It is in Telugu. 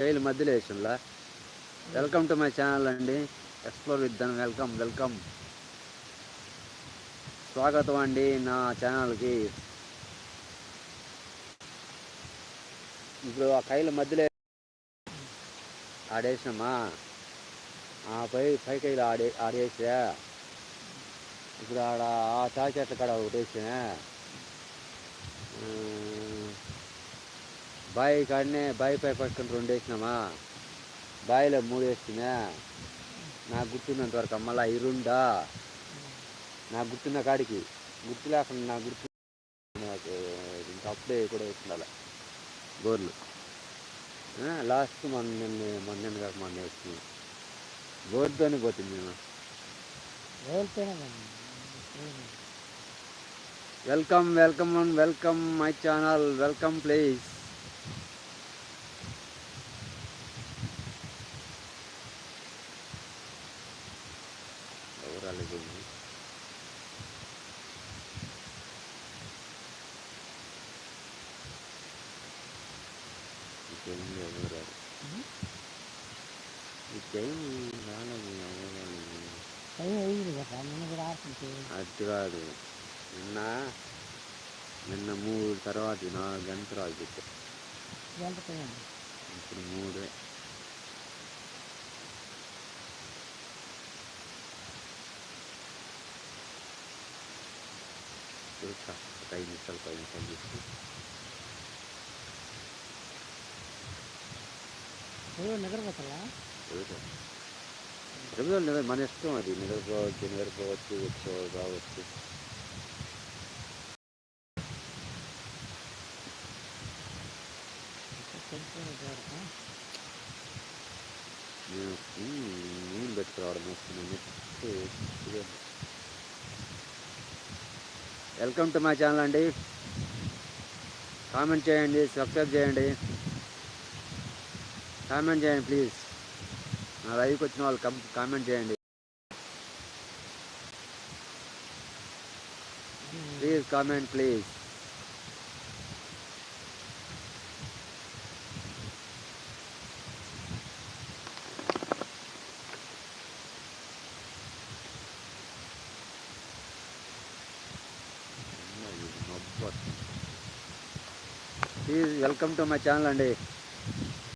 శైలి మధ్యలో వేసిండ్లా. వెల్కమ్ టు మై ఛానల్ అండి, ఎక్స్ప్లోర్ విత్ ధన్. వెల్కమ్ స్వాగతం అండి నా ఛానల్కి. ఇప్పుడు ఆ కైల మధ్యలో ఆడేసినామా, ఆ పై కైలు ఆడేసా. ఇప్పుడు ఆడ ఆ తాచెట్ల కాడ ఒకటి వేసా. బావి కాడనే బావి పై పక్కన 2 వేసినామా, బావిలో 3 వేస్తున్నా. నాకు గుర్తున్నంత వరకు మళ్ళీ 2 నాకు గుర్తున్న కాడికి, గుర్తు లేకుండా నాకు గుర్తు నాకు ఇంకా అప్పుడే కూడా వేసిండాల గోర్లు. లాస్ట్ మొన్న కాక మొన్న వేసుకున్నాం, గోరుతోనే పోతుంది మేము. Welcome my channel, welcome please. ఎవరాలేదు అది కాదు. నిన్న 3 తర్వాత 4 గంటల తర్వాత చెప్పారు. ఇప్పుడు 3 చూస్తా. 5 నిమిషాలు 10 నిమిషాలు చూసి నిద్రపోతా. మన ఇష్టం, అది నిద్రపోవచ్చు రావచ్చు. నేను పెట్టుకురావడం వస్తుంది. వెల్కమ్ టు మై ఛానల్ అండి. కామెంట్ చేయండి, సబ్స్క్రైబ్ చేయండి, కామెంట్ చేయండి ప్లీజ్. నా లైవ్కి వచ్చిన వాళ్ళు కామెంట్ చేయండి please, comment please. Please welcome to my channel అండి.